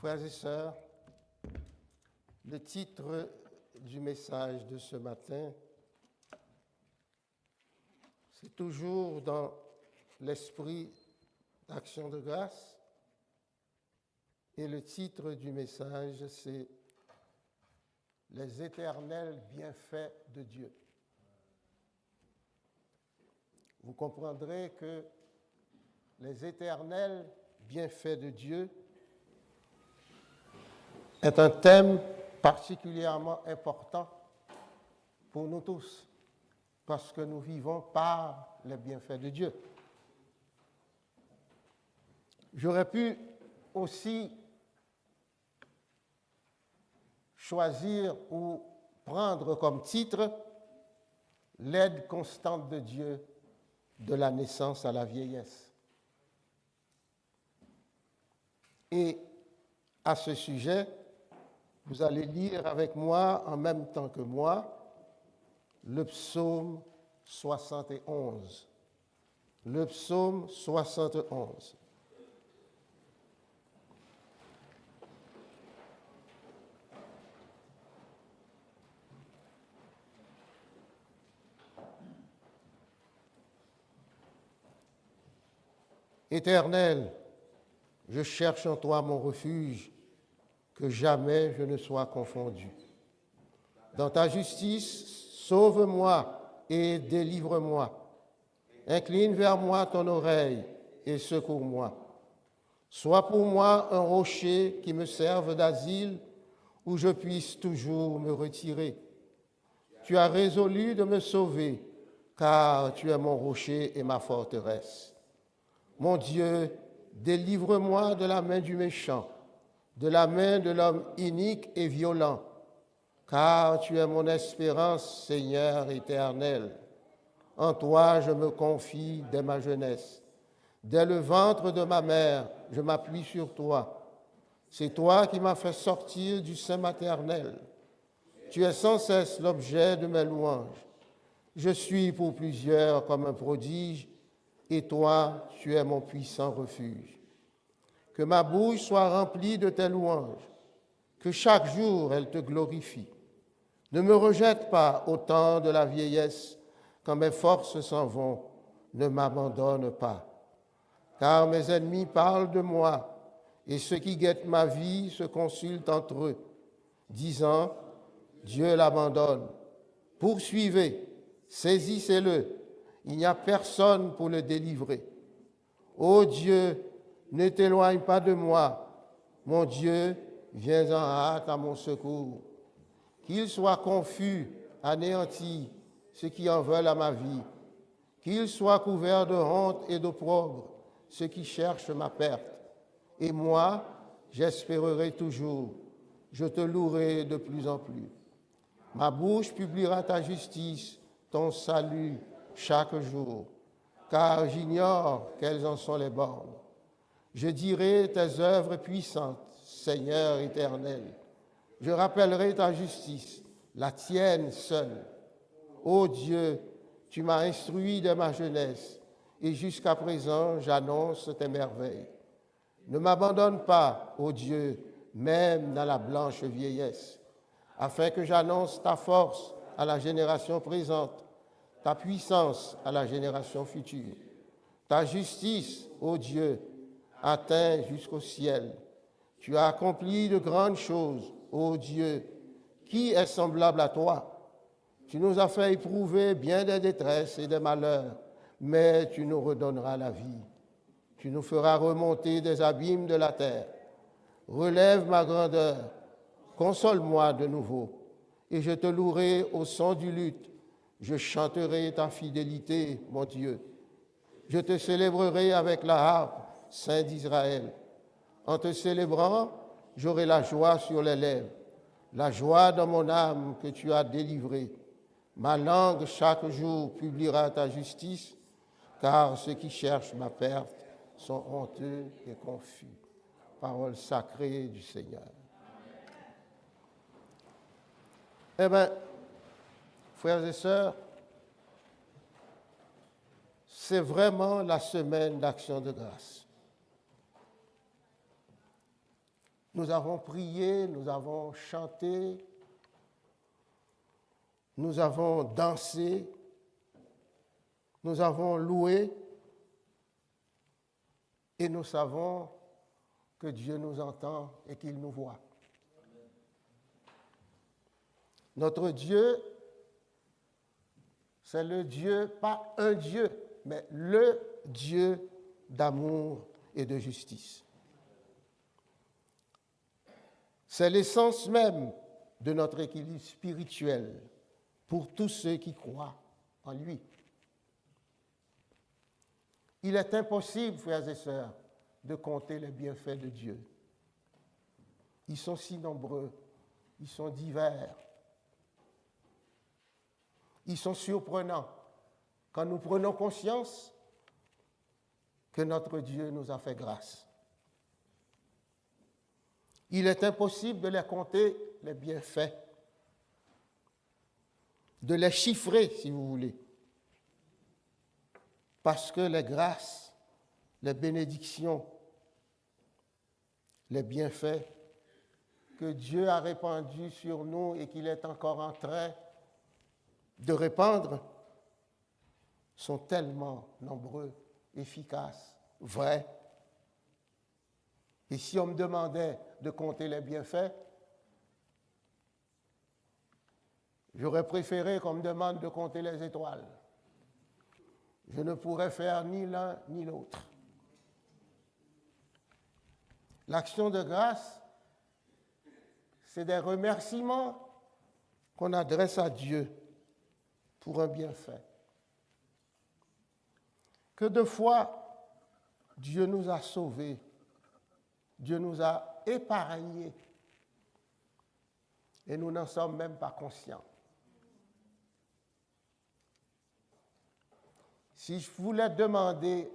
Frères et sœurs, le titre du message de ce matin, c'est toujours dans l'esprit d'action de grâce. Et le titre du message, c'est « Les éternels bienfaits de Dieu ». Vous comprendrez que les éternels bienfaits de Dieu est un thème particulièrement important pour nous tous, parce que nous vivons par les bienfaits de Dieu. J'aurais pu aussi choisir ou prendre comme titre « L'aide constante de Dieu de la naissance à la vieillesse ». Et à ce sujet, vous allez lire avec moi, en même temps que moi, le psaume 71. Le psaume 71. Éternel, je cherche en toi mon refuge, que jamais je ne sois confondu. Dans ta justice, sauve-moi et délivre-moi. Incline vers moi ton oreille et secours-moi. Sois pour moi un rocher qui me serve d'asile, où je puisse toujours me retirer. Tu as résolu de me sauver, car tu es mon rocher et ma forteresse. Mon Dieu, délivre-moi de la main du méchant, de la main de l'homme inique et violent, car tu es mon espérance, Seigneur éternel. En toi je me confie dès ma jeunesse. Dès le ventre de ma mère, je m'appuie sur toi. C'est toi qui m'as fait sortir du sein maternel. Tu es sans cesse l'objet de mes louanges. Je suis pour plusieurs comme un prodige, et toi, tu es mon puissant refuge. Que ma bouche soit remplie de tes louanges, que chaque jour elle te glorifie. Ne me rejette pas au temps de la vieillesse, quand mes forces s'en vont, ne m'abandonne pas. Car mes ennemis parlent de moi, et ceux qui guettent ma vie se consultent entre eux, disant, Dieu l'abandonne. Poursuivez, saisissez-le, il n'y a personne pour le délivrer. Ô Dieu, ne t'éloigne pas de moi. Mon Dieu, viens en hâte à mon secours. Qu'ils soient confus, anéantis, ceux qui en veulent à ma vie. Qu'ils soient couverts de honte et d'opprobre, ceux qui cherchent ma perte. Et moi, j'espérerai toujours. Je te louerai de plus en plus. Ma bouche publiera ta justice, ton salut, chaque jour, car j'ignore quelles en sont les bornes. Je dirai tes œuvres puissantes, Seigneur éternel. Je rappellerai ta justice, la tienne seule. Ô Dieu, tu m'as instruit dès ma jeunesse, et jusqu'à présent j'annonce tes merveilles. Ne m'abandonne pas, ô Dieu, même dans la blanche vieillesse, afin que j'annonce ta force à la génération présente, ta puissance à la génération future. Ta justice, ô Dieu, atteint jusqu'au ciel. Tu as accompli de grandes choses, ô Dieu. Qui est semblable à toi? Tu nous as fait éprouver bien des détresses et des malheurs, mais tu nous redonneras la vie. Tu nous feras remonter des abîmes de la terre. Relève ma grandeur, console-moi de nouveau, et je te louerai au son du luth. Je chanterai ta fidélité, mon Dieu. Je te célébrerai avec la harpe, Saint d'Israël. En te célébrant, j'aurai la joie sur les lèvres, la joie dans mon âme que tu as délivrée. Ma langue chaque jour publiera ta justice, car ceux qui cherchent ma perte sont honteux et confus. Parole sacrée du Seigneur. Eh bien, frères et sœurs, c'est vraiment la semaine d'action de grâce. Nous avons prié, nous avons chanté, nous avons dansé, nous avons loué et nous savons que Dieu nous entend et qu'il nous voit. Notre Dieu, c'est le Dieu, pas un Dieu, mais le Dieu d'amour et de justice. C'est l'essence même de notre équilibre spirituel pour tous ceux qui croient en lui. Il est impossible, frères et sœurs, de compter les bienfaits de Dieu. Ils sont si nombreux, ils sont divers, ils sont surprenants. Quand nous prenons conscience que notre Dieu nous a fait grâce. Il est impossible de les compter, les bienfaits, de les chiffrer, si vous voulez, parce que les grâces, les bénédictions, les bienfaits que Dieu a répandus sur nous et qu'il est encore en train de répandre sont tellement nombreux, efficaces, vrais. Et si on me demandait de compter les bienfaits, j'aurais préféré qu'on me demande de compter les étoiles. Je ne pourrais faire ni l'un ni l'autre. L'action de grâce, c'est des remerciements qu'on adresse à Dieu pour un bienfait. Que de fois, Dieu nous a sauvés, Dieu nous a épargnés, et nous n'en sommes même pas conscients. Si je voulais demander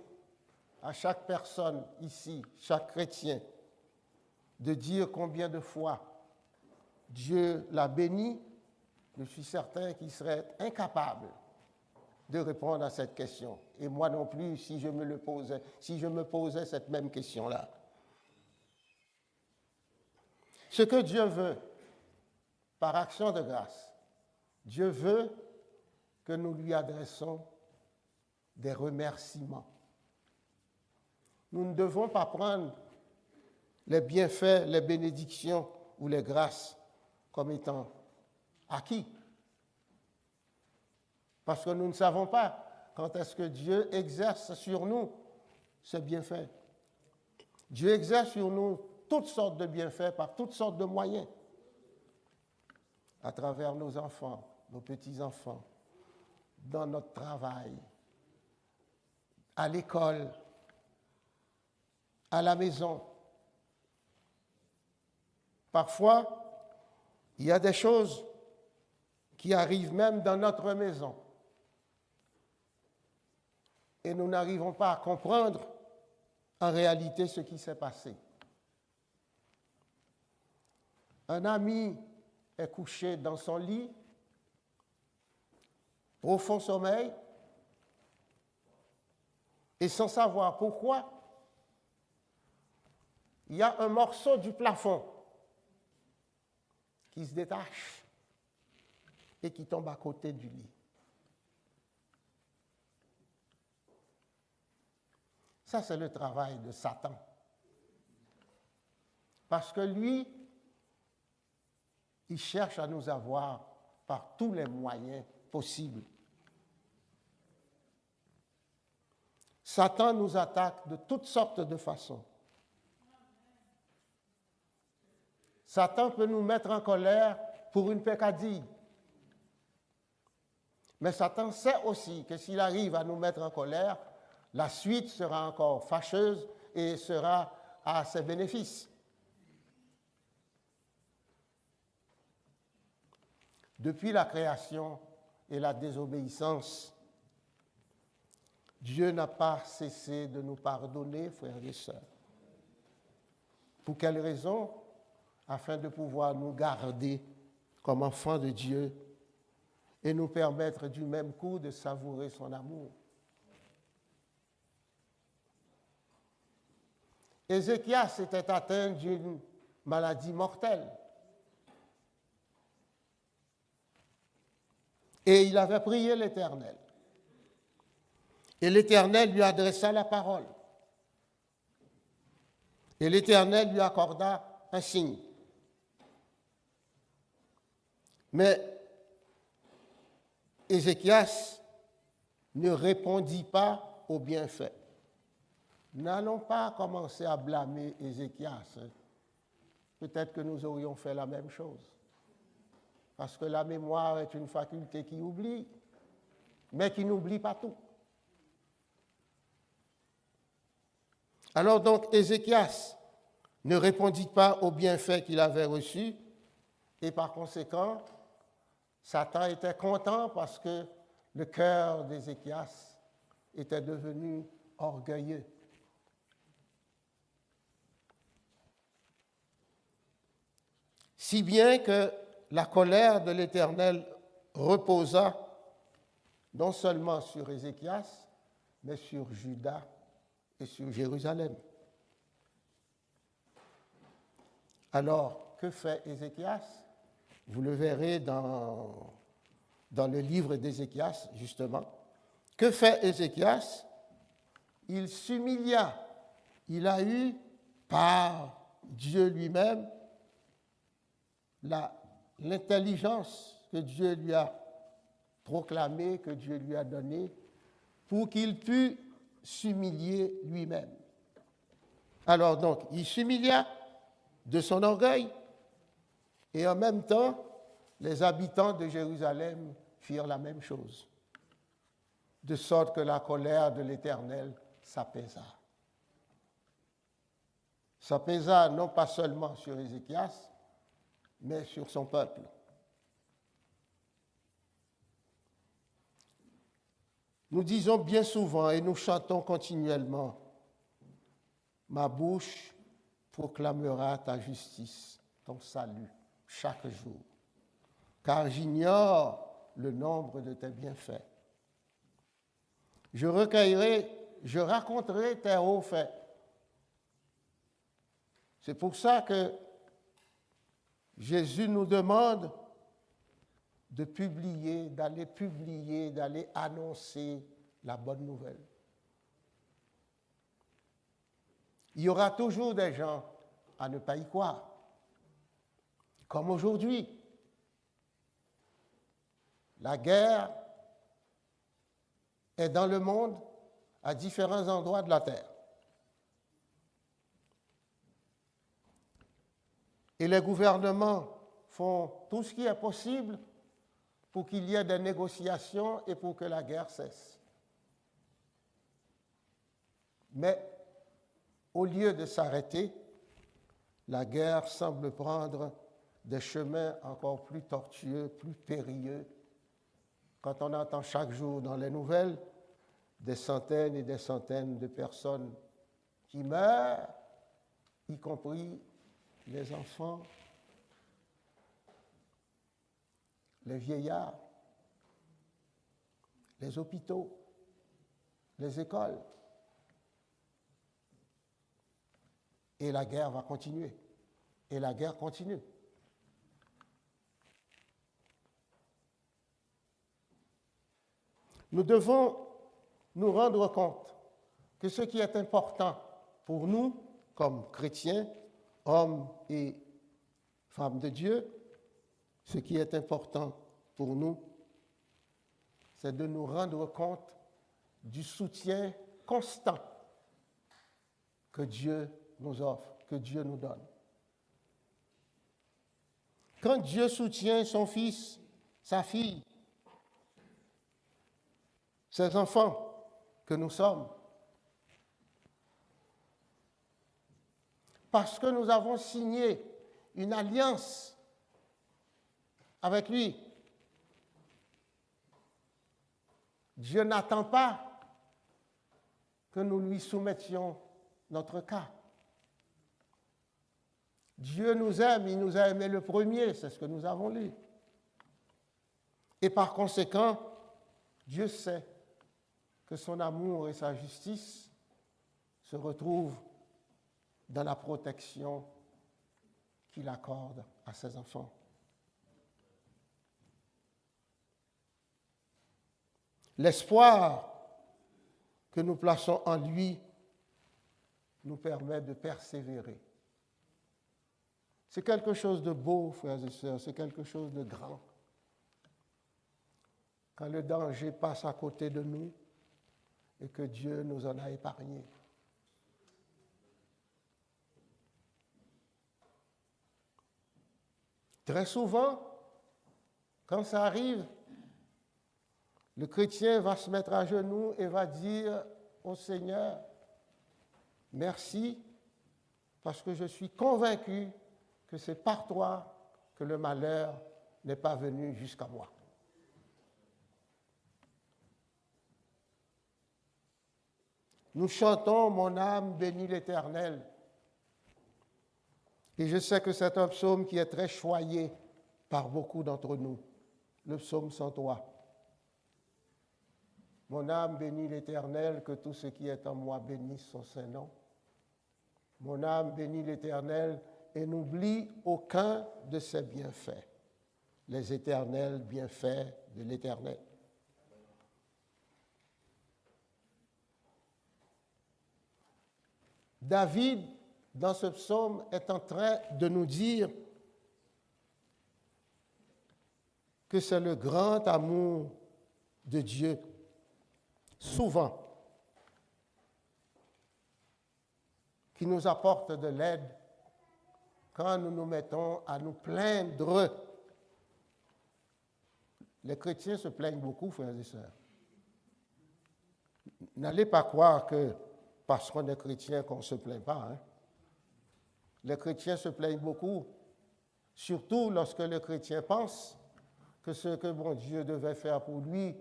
à chaque personne ici, chaque chrétien, de dire combien de fois Dieu l'a béni, je suis certain qu'il serait incapable de répondre à cette question. Et moi non plus, si je me posais cette même question-là. Ce que Dieu veut, par action de grâce, Dieu veut que nous lui adressons des remerciements. Nous ne devons pas prendre les bienfaits, les bénédictions ou les grâces comme étant acquis. Parce que nous ne savons pas quand est-ce que Dieu exerce sur nous ce bienfait. Dieu exerce sur nous toutes sortes de bienfaits par toutes sortes de moyens. À travers nos enfants, nos petits-enfants, dans notre travail, à l'école, à la maison. Parfois, il y a des choses qui arrivent même dans notre maison. Et nous n'arrivons pas à comprendre en réalité ce qui s'est passé. Un ami est couché dans son lit, profond sommeil, et sans savoir pourquoi, il y a un morceau du plafond qui se détache et qui tombe à côté du lit. Ça, c'est le travail de Satan. Parce que lui, il cherche à nous avoir par tous les moyens possibles. Satan nous attaque de toutes sortes de façons. Satan peut nous mettre en colère pour une peccadille. Mais Satan sait aussi que s'il arrive à nous mettre en colère, la suite sera encore fâcheuse et sera à ses bénéfices. Depuis la création et la désobéissance, Dieu n'a pas cessé de nous pardonner, frères et sœurs. Pour quelle raison? Afin de pouvoir nous garder comme enfants de Dieu et nous permettre du même coup de savourer son amour. Ézéchias était atteint d'une maladie mortelle. Et il avait prié l'Éternel. Et l'Éternel lui adressa la parole. Et l'Éternel lui accorda un signe. Mais Ézéchias ne répondit pas au bienfait. N'allons pas commencer à blâmer Ézéchias. Peut-être que nous aurions fait la même chose. Parce que la mémoire est une faculté qui oublie, mais qui n'oublie pas tout. Alors donc, Ézéchias ne répondit pas au bienfait qu'il avait reçu, et par conséquent, Satan était content parce que le cœur d'Ézéchias était devenu orgueilleux. Si bien que la colère de l'Éternel reposa non seulement sur Ézéchias, mais sur Juda et sur Jérusalem. Alors, que fait Ézéchias? Vous le verrez dans le livre d'Ézéchias, justement. Que fait Ézéchias? Il s'humilia. Il a eu, par Dieu lui-même, l'intelligence que Dieu lui a proclamée, que Dieu lui a donnée, pour qu'il pût s'humilier lui-même. Alors donc, il s'humilia de son orgueil, et en même temps, les habitants de Jérusalem firent la même chose, de sorte que la colère de l'Éternel s'apaisa. S'apaisa non pas seulement sur Ézéchias, mais sur son peuple. Nous disons bien souvent et nous chantons continuellement, « Ma bouche proclamera ta justice, ton salut, chaque jour, car j'ignore le nombre de tes bienfaits. Je raconterai tes hauts faits. » C'est pour ça que Jésus nous demande de publier, d'aller annoncer la bonne nouvelle. Il y aura toujours des gens à ne pas y croire, comme aujourd'hui. La guerre est dans le monde à différents endroits de la terre. Et les gouvernements font tout ce qui est possible pour qu'il y ait des négociations et pour que la guerre cesse. Mais au lieu de s'arrêter, la guerre semble prendre des chemins encore plus tortueux, plus périlleux. Quand on entend chaque jour dans les nouvelles des centaines et des centaines de personnes qui meurent, y compris les enfants, les vieillards, les hôpitaux, les écoles. Et la guerre va continuer. Et la guerre continue. Nous devons nous rendre compte que ce qui est important pour nous, comme chrétiens, hommes et femmes de Dieu, ce qui est important pour nous, c'est de nous rendre compte du soutien constant que Dieu nous offre, que Dieu nous donne. Quand Dieu soutient son fils, sa fille, ses enfants que nous sommes, parce que nous avons signé une alliance avec lui, Dieu n'attend pas que nous lui soumettions notre cas. Dieu nous aime, il nous a aimés le premier, c'est ce que nous avons lu. Et par conséquent, Dieu sait que son amour et sa justice se retrouvent dans la protection qu'il accorde à ses enfants. L'espoir que nous plaçons en lui nous permet de persévérer. C'est quelque chose de beau, frères et sœurs, c'est quelque chose de grand. Quand le danger passe à côté de nous et que Dieu nous en a épargnés. Très souvent, quand ça arrive, le chrétien va se mettre à genoux et va dire au Seigneur, merci, parce que je suis convaincu que c'est par toi que le malheur n'est pas venu jusqu'à moi. Nous chantons « Mon âme bénit l'Éternel ». Et je sais que c'est un psaume qui est très choyé par beaucoup d'entre nous, le psaume 103. Mon âme bénit l'Éternel, que tout ce qui est en moi bénisse son Saint-Nom. Mon âme bénit l'Éternel et n'oublie aucun de ses bienfaits, les éternels bienfaits de l'Éternel. David, dans ce psaume, est en train de nous dire que c'est le grand amour de Dieu, souvent, qui nous apporte de l'aide quand nous nous mettons à nous plaindre. Les chrétiens se plaignent beaucoup, frères et sœurs. N'allez pas croire que parce qu'on est chrétien qu'on ne se plaint pas. Hein? Les chrétiens se plaignent beaucoup, surtout lorsque le chrétien pense que ce que bon Dieu devait faire pour lui,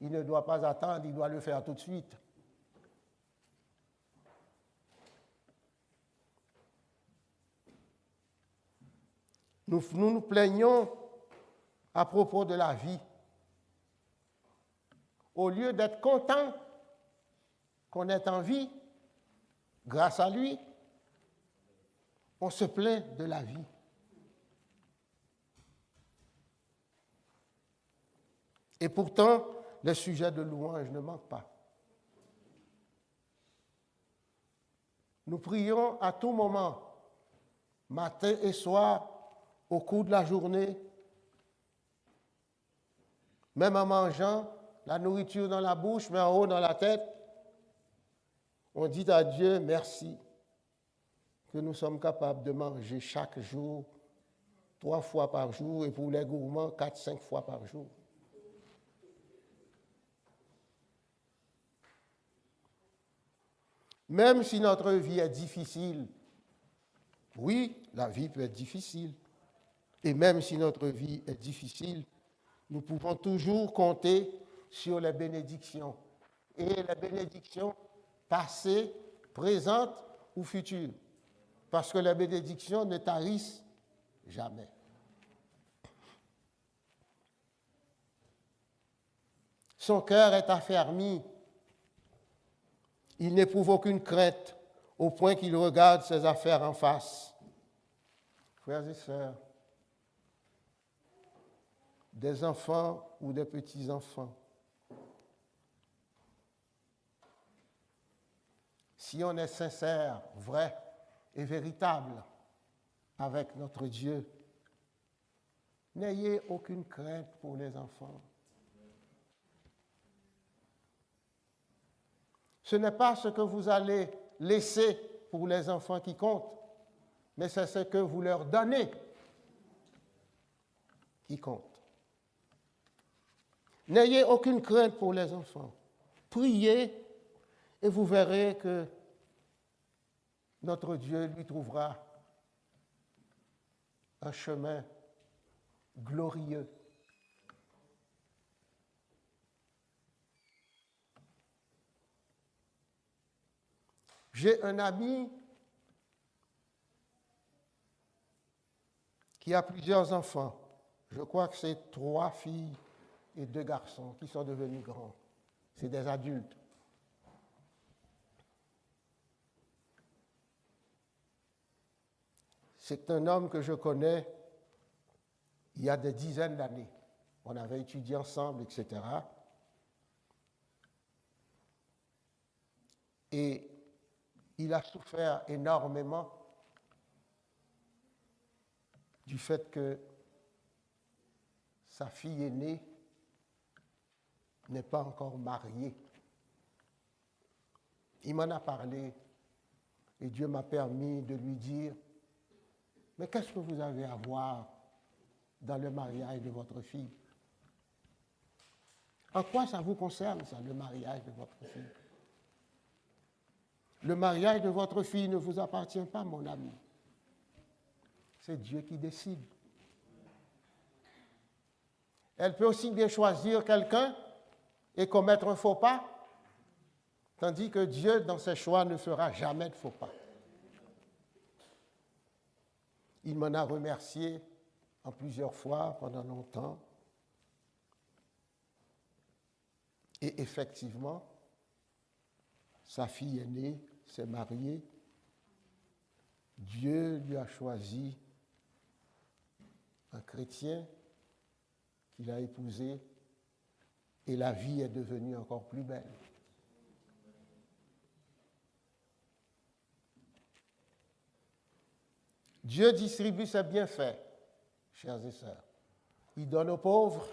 il ne doit pas attendre, il doit le faire tout de suite. Nous nous plaignons à propos de la vie. Au lieu d'être contents qu'on est en vie, grâce à lui, on se plaint de la vie. Et pourtant, les sujets de louange ne manquent pas. Nous prions à tout moment, matin et soir, au cours de la journée, même en mangeant, la nourriture dans la bouche, mais en haut dans la tête, on dit à Dieu merci que nous sommes capables de manger chaque jour, 3 fois par jour, et pour les gourmands, 4-5 fois par jour. Même si notre vie est difficile, oui, la vie peut être difficile, et même si notre vie est difficile, nous pouvons toujours compter sur les bénédictions. Et les bénédictions passées, présentes ou futures. Parce que les bénédictions ne tarissent jamais. Son cœur est affermi. Il n'éprouve aucune crainte au point qu'il regarde ses affaires en face. Frères et sœurs, des enfants ou des petits-enfants, si on est sincère, vrai et véritable avec notre Dieu, n'ayez aucune crainte pour les enfants. Ce n'est pas ce que vous allez laisser pour les enfants qui compte, mais c'est ce que vous leur donnez qui compte. N'ayez aucune crainte pour les enfants. Priez et vous verrez que notre Dieu lui trouvera un chemin glorieux. J'ai un ami qui a plusieurs enfants. Je crois que c'est 3 filles et 2 garçons qui sont devenus grands. C'est des adultes. C'est un homme que je connais il y a des dizaines d'années. On avait étudié ensemble, etc. Et il a souffert énormément du fait que sa fille aînée n'est pas encore mariée. Il m'en a parlé et Dieu m'a permis de lui dire, mais qu'est-ce que vous avez à voir dans le mariage de votre fille? En quoi ça vous concerne, ça, le mariage de votre fille? Le mariage de votre fille ne vous appartient pas, mon ami. C'est Dieu qui décide. Elle peut aussi bien choisir quelqu'un et commettre un faux pas, tandis que Dieu, dans ses choix, ne fera jamais de faux pas. Il m'en a remercié en plusieurs fois pendant longtemps. Et effectivement, sa fille aînée s'est mariée. Dieu lui a choisi un chrétien qu'il a épousé et la vie est devenue encore plus belle. Dieu distribue ses bienfaits, chers et sœurs. Il donne aux pauvres,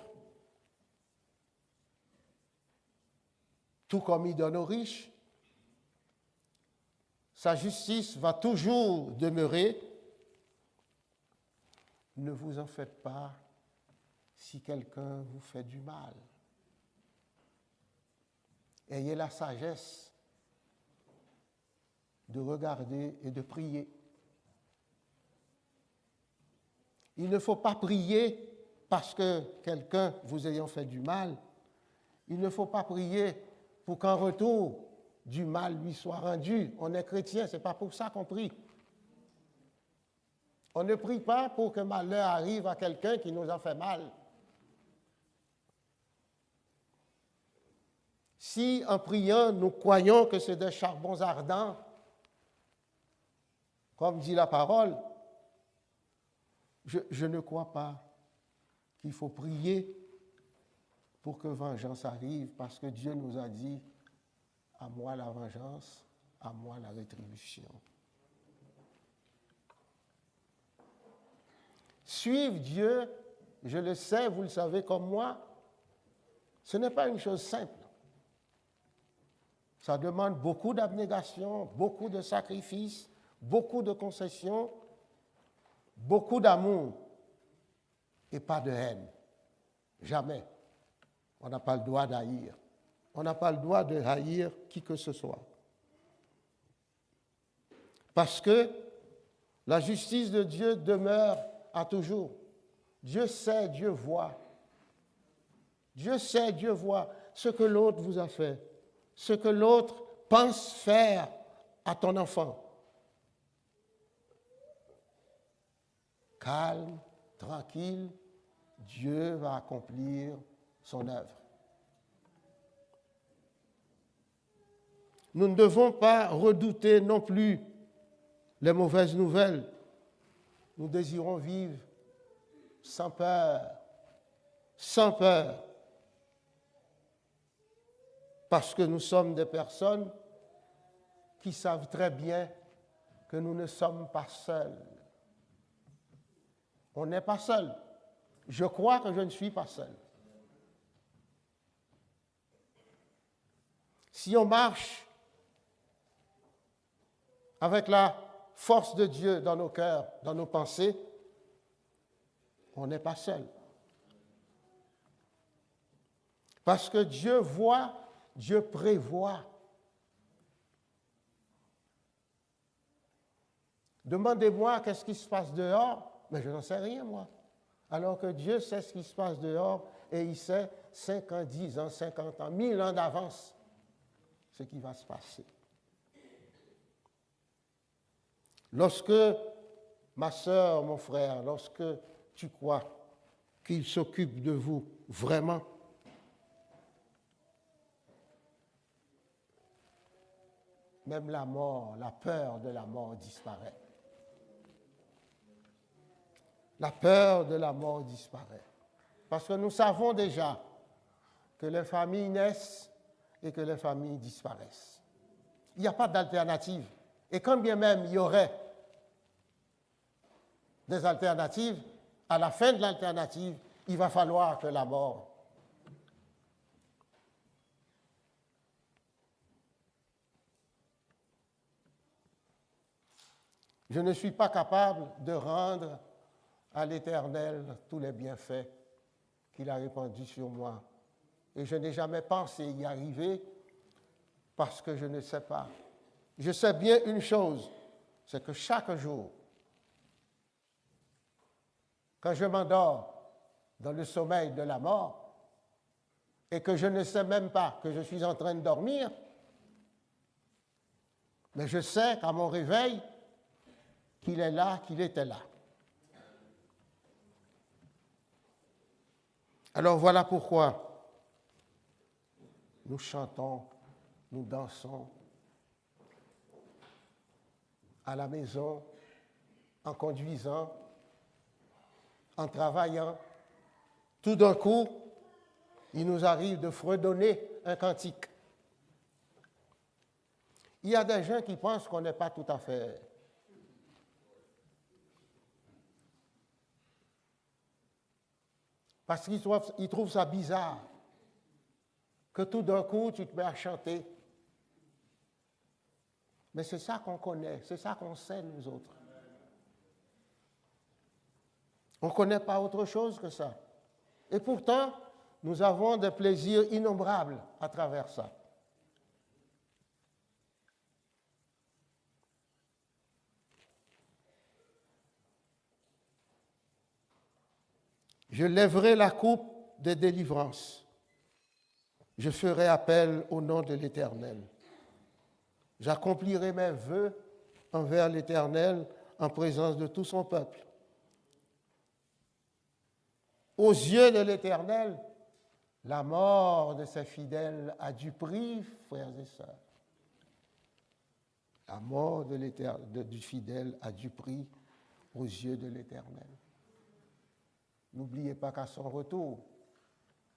tout comme il donne aux riches. Sa justice va toujours demeurer. Ne vous en faites pas si quelqu'un vous fait du mal. Ayez la sagesse de regarder et de prier. Il ne faut pas prier parce que quelqu'un vous ayant fait du mal. Il ne faut pas prier pour qu'en retour, du mal lui soit rendu. On est chrétien, ce n'est pas pour ça qu'on prie. On ne prie pas pour que malheur arrive à quelqu'un qui nous a fait mal. Si en priant, nous croyons que c'est des charbons ardents, comme dit la parole, je ne crois pas qu'il faut prier pour que vengeance arrive, parce que Dieu nous a dit, à moi la vengeance, à moi la rétribution. Suivre Dieu, je le sais, vous le savez comme moi, ce n'est pas une chose simple. Ça demande beaucoup d'abnégation, beaucoup de sacrifices, beaucoup de concessions, beaucoup d'amour et pas de haine. Jamais. On n'a pas le droit d'haïr. On n'a pas le droit de haïr qui que ce soit. Parce que la justice de Dieu demeure à toujours. Dieu sait, Dieu voit. Dieu sait, Dieu voit ce que l'autre vous a fait, ce que l'autre pense faire à ton enfant. Calme, tranquille, Dieu va accomplir son œuvre. Nous ne devons pas redouter non plus les mauvaises nouvelles. Nous désirons vivre sans peur, sans peur, parce que nous sommes des personnes qui savent très bien que nous ne sommes pas seuls. On n'est pas seul. Je crois que je ne suis pas seul. Si on marche avec la force de Dieu dans nos cœurs, dans nos pensées, on n'est pas seul. Parce que Dieu voit, Dieu prévoit. Demandez-moi qu'est-ce qui se passe dehors, mais je n'en sais rien, moi. Alors que Dieu sait ce qui se passe dehors et il sait 5 ans, 10 ans, 50 ans, 1000 ans d'avance ce qui va se passer. Lorsque, ma sœur, mon frère, lorsque tu crois qu'il s'occupe de vous vraiment, même la mort, la peur de la mort disparaît. la peur de la mort disparaît. Parce que nous savons déjà que les familles naissent et que les familles disparaissent. Il n'y a pas d'alternative. Et quand bien même il y aurait des alternatives, à la fin de l'alternative, il va falloir que la mort. Je ne suis pas capable de rendre à l'Éternel tous les bienfaits qu'il a répandus sur moi. Et je n'ai jamais pensé y arriver parce que je ne sais pas. Je sais bien une chose, c'est que chaque jour, quand je m'endors dans le sommeil de la mort et que je ne sais même pas que je suis en train de dormir, mais je sais qu'à mon réveil, qu'il est là, qu'il était là. Alors voilà pourquoi nous chantons, nous dansons à la maison, en conduisant, en travaillant. Tout d'un coup, il nous arrive de fredonner un cantique. Il y a des gens qui pensent qu'on n'est pas tout à fait. Parce qu'ils trouvent ça bizarre que tout d'un coup, tu te mets à chanter. Mais c'est ça qu'on connaît, c'est ça qu'on sait, nous autres. On ne connaît pas autre chose que ça. Et pourtant, nous avons des plaisirs innombrables à travers ça. Je lèverai la coupe des délivrances. Je ferai appel au nom de l'Éternel. J'accomplirai mes vœux envers l'Éternel en présence de tout son peuple. Aux yeux de l'Éternel, la mort de ses fidèles a du prix, frères et sœurs. La mort du fidèle a du prix aux yeux de l'Éternel. N'oubliez pas qu'à son retour,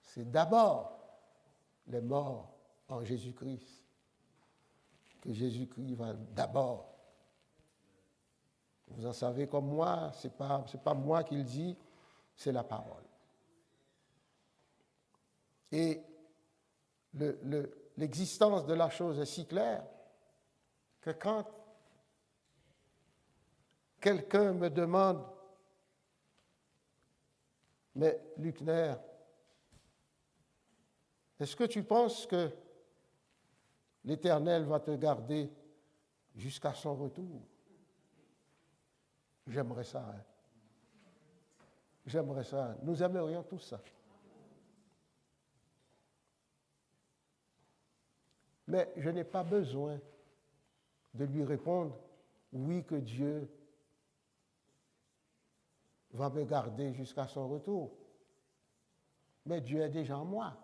c'est d'abord les morts en Jésus-Christ que Jésus-Christ va d'abord. Vous en savez comme moi, ce n'est pas moi qui le dis, c'est la parole. Et l'existence de la chose est si claire que quand quelqu'un me demande, mais Luckner, est-ce que tu penses que l'Éternel va te garder jusqu'à son retour? J'aimerais ça. Hein? J'aimerais ça. Nous aimerions tout ça. Mais je n'ai pas besoin de lui répondre, oui, que Dieu va me garder jusqu'à son retour. Mais Dieu est déjà en moi.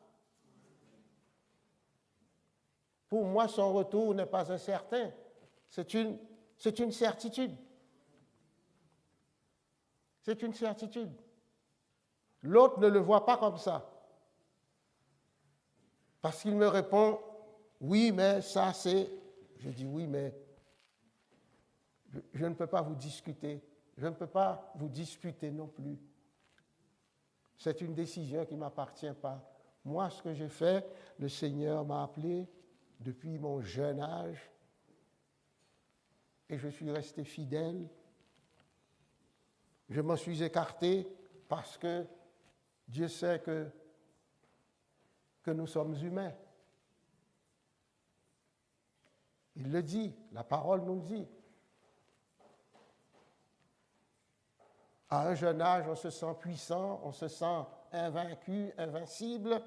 Pour moi, son retour n'est pas incertain. C'est une certitude. C'est une certitude. L'autre ne le voit pas comme ça. Parce qu'il me répond, oui, mais ça c'est... Je dis oui, mais je ne peux pas vous discuter. Je ne peux pas vous disputer non plus. C'est une décision qui ne m'appartient pas. Moi, ce que j'ai fait, le Seigneur m'a appelé depuis mon jeune âge et je suis resté fidèle. Je m'en suis écarté parce que Dieu sait que nous sommes humains. Il le dit, la parole nous le dit. À un jeune âge, on se sent puissant, on se sent invaincu, invincible,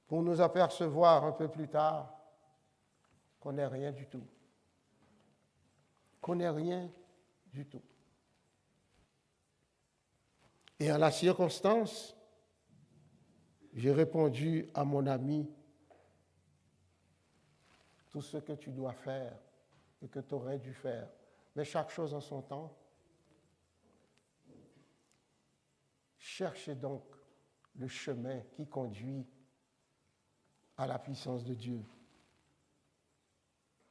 pour nous apercevoir un peu plus tard qu'on n'est rien du tout. Qu'on n'est rien du tout. Et en la circonstance, j'ai répondu à mon ami, tout ce que tu dois faire et que tu aurais dû faire, Mais chaque chose en son temps. Cherchez donc le chemin qui conduit à la puissance de Dieu.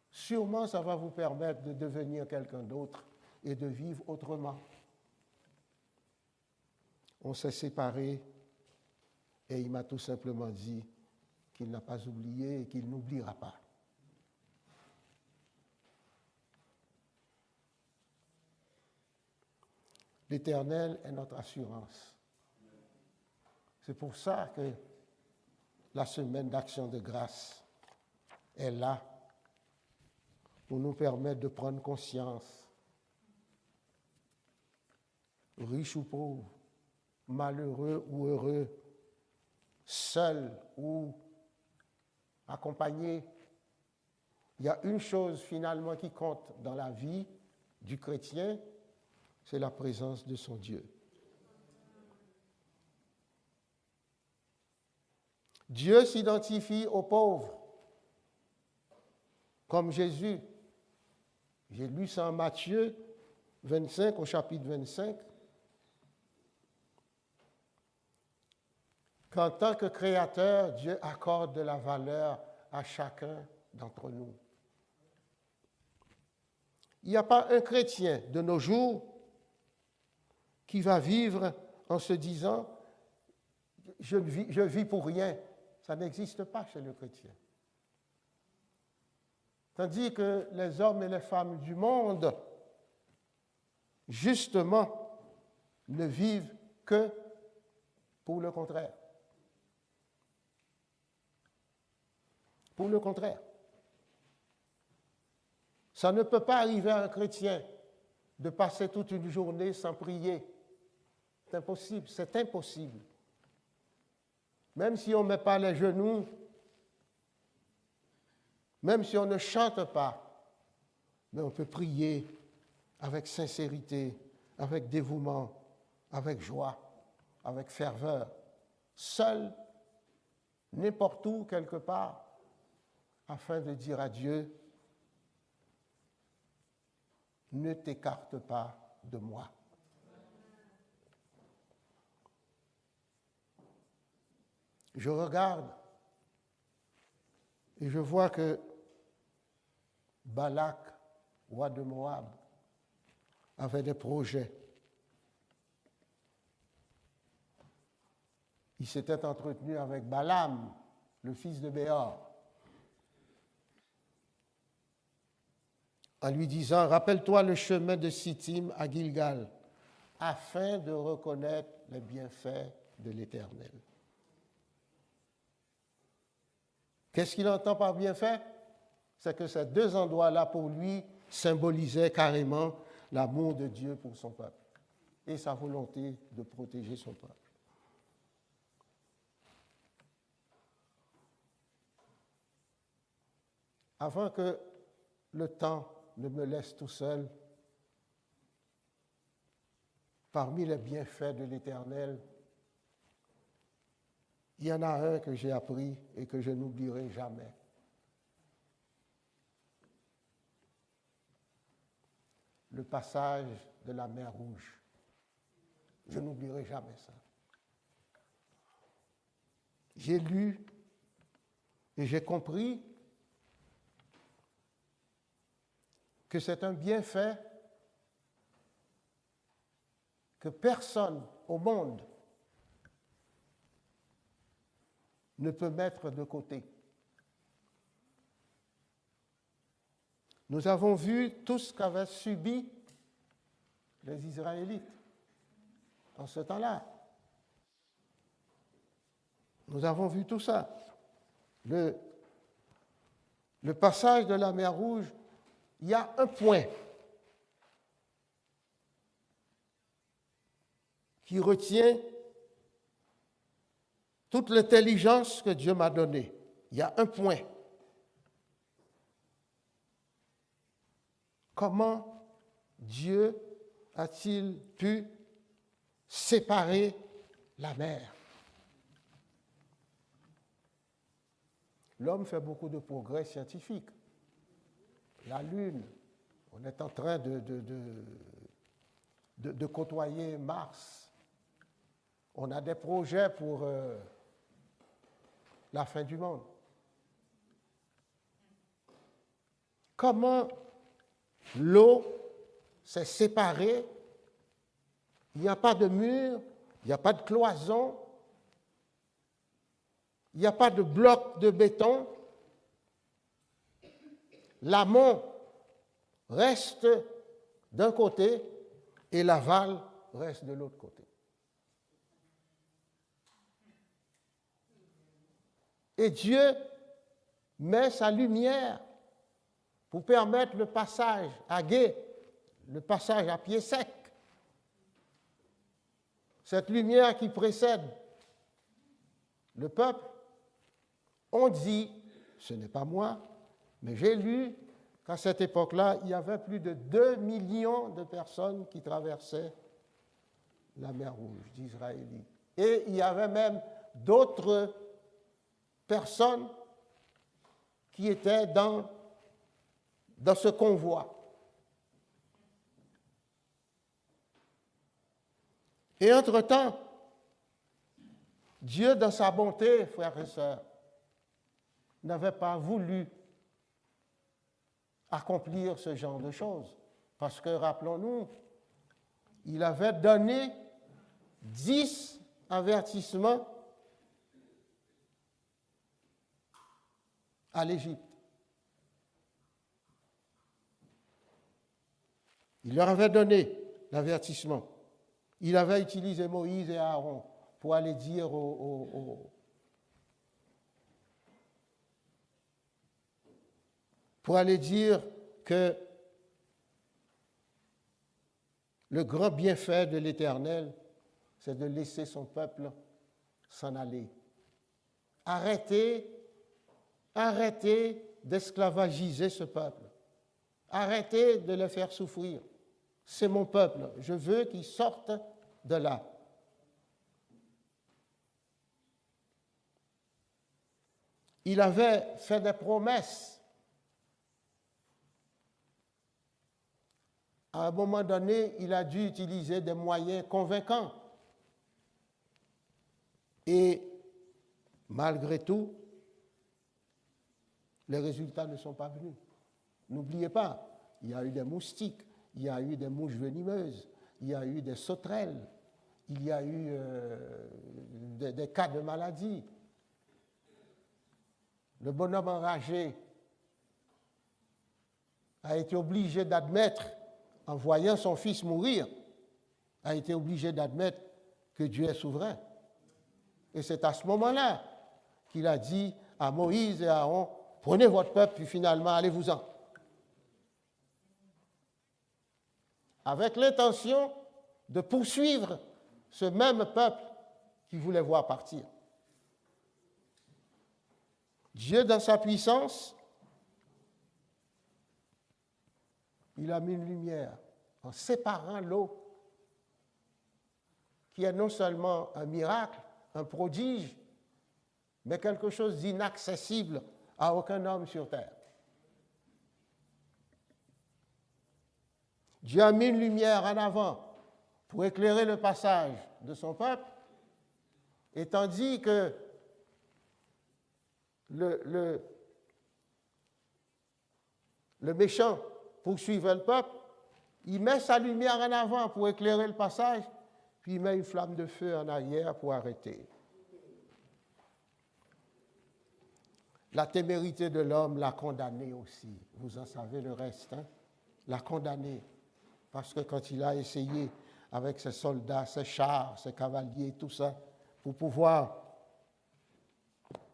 Sûrement, ça va vous permettre de devenir quelqu'un d'autre et de vivre autrement. On s'est séparés et il m'a tout simplement dit qu'il n'a pas oublié et qu'il n'oubliera pas. L'Éternel est notre assurance. C'est pour ça que la semaine d'action de grâce est là pour nous permettre de prendre conscience, riche ou pauvre, malheureux ou heureux, seul ou accompagné. Il y a une chose finalement qui compte dans la vie du chrétien, c'est la présence de son Dieu. Dieu s'identifie aux pauvres, comme Jésus. J'ai lu ça en Matthieu 25, au chapitre 25, qu'en tant que créateur, Dieu accorde de la valeur à chacun d'entre nous. Il n'y a pas un chrétien de nos jours qui va vivre en se disant « je vis pour rien ». Ça n'existe pas chez le chrétien. Tandis que les hommes et les femmes du monde, justement, ne vivent que pour le contraire. Pour le contraire. Ça ne peut pas arriver à un chrétien de passer toute une journée sans prier. C'est impossible, c'est impossible. Même si on ne met pas les genoux, même si on ne chante pas, mais on peut prier avec sincérité, avec dévouement, avec joie, avec ferveur, seul, n'importe où, quelque part, afin de dire à Dieu, ne t'écarte pas de moi. Je regarde et je vois que Balak, roi de Moab, avait des projets. Il s'était entretenu avec Balaam, le fils de Béor, en lui disant « Rappelle-toi le chemin de Sittim à Gilgal, afin de reconnaître les bienfaits de l'Éternel. » Qu'est-ce qu'il entend par bienfait? C'est que ces deux endroits-là, pour lui, symbolisaient carrément l'amour de Dieu pour son peuple et sa volonté de protéger son peuple. Avant que le temps ne me laisse tout seul, parmi les bienfaits de l'Éternel, il y en a un que j'ai appris et que je n'oublierai jamais. Le passage de la mer Rouge. Je n'oublierai jamais ça. J'ai lu et j'ai compris que c'est un bienfait que personne au monde ne peut mettre de côté. Nous avons vu tout ce qu'avaient subi les Israélites en ce temps-là. Nous avons vu tout ça. Le passage de la mer Rouge, il y a un point qui retient toute l'intelligence que Dieu m'a donnée. Il y a un point. Comment Dieu a-t-il pu séparer la mer? L'homme fait beaucoup de progrès scientifiques. La Lune, On est en train de côtoyer Mars. On a des projets pour la fin du monde. Comment l'eau s'est séparée? Il n'y a pas de mur, il n'y a pas de cloison, il n'y a pas de bloc de béton. L'amont reste d'un côté et l'aval reste de l'autre côté. Et Dieu met sa lumière pour permettre le passage à gué, le passage à pied sec. Cette lumière qui précède le peuple, on dit, ce n'est pas moi, mais j'ai lu qu'à cette époque-là, il y avait plus de 2 millions de personnes qui traversaient la mer Rouge, d'Israélites. Et il y avait même d'autres personnes qui étaient dans ce convoi. Et entre-temps, Dieu, dans sa bonté, frères et sœurs, n'avait pas voulu accomplir ce genre de choses. Parce que, rappelons-nous, il avait donné 10 avertissements à l'Égypte. Il leur avait donné l'avertissement. Il avait utilisé Moïse et Aaron pour aller dire que le grand bienfait de l'Éternel, c'est de laisser son peuple s'en aller. Arrêtez d'esclavagiser ce peuple. Arrêtez de le faire souffrir. C'est mon peuple. Je veux qu'il sorte de là. Il avait fait des promesses. À un moment donné, il a dû utiliser des moyens convaincants. Et malgré tout, les résultats ne sont pas venus. N'oubliez pas, il y a eu des moustiques, il y a eu des mouches venimeuses, il y a eu des sauterelles, il y a eu des cas de maladie. Le bonhomme enragé a été obligé d'admettre, en voyant son fils mourir, a été obligé d'admettre que Dieu est souverain. Et c'est à ce moment-là qu'il a dit à Moïse et à Aaron, prenez votre peuple, puis finalement, allez-vous-en. Avec l'intention de poursuivre ce même peuple qui voulait voir partir. Dieu, dans sa puissance, il a mis une lumière en séparant l'eau, qui est non seulement un miracle, un prodige, mais quelque chose d'inaccessible à aucun homme sur terre. Dieu a mis une lumière en avant pour éclairer le passage de son peuple, et tandis que le méchant poursuivait le peuple, il met sa lumière en avant pour éclairer le passage, puis il met une flamme de feu en arrière pour arrêter. La témérité de l'homme l'a condamné aussi. Vous en savez le reste, hein? L'a condamné. Parce que quand il a essayé avec ses soldats, ses chars, ses cavaliers, tout ça, pour pouvoir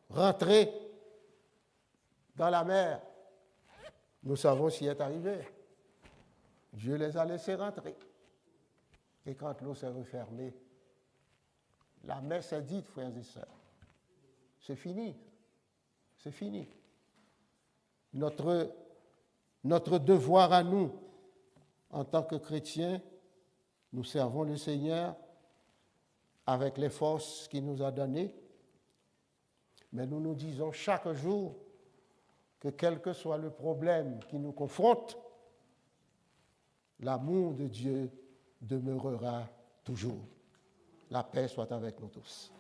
rentrer dans la mer, nous savons ce qui est arrivé. Dieu les a laissés rentrer. Et quand l'eau s'est refermée, la messe est dite, frères et sœurs. C'est fini. C'est fini. Notre devoir à nous, en tant que chrétiens, nous servons le Seigneur avec les forces qu'il nous a données, mais nous nous disons chaque jour que quel que soit le problème qui nous confronte, l'amour de Dieu demeurera toujours. La paix soit avec nous tous.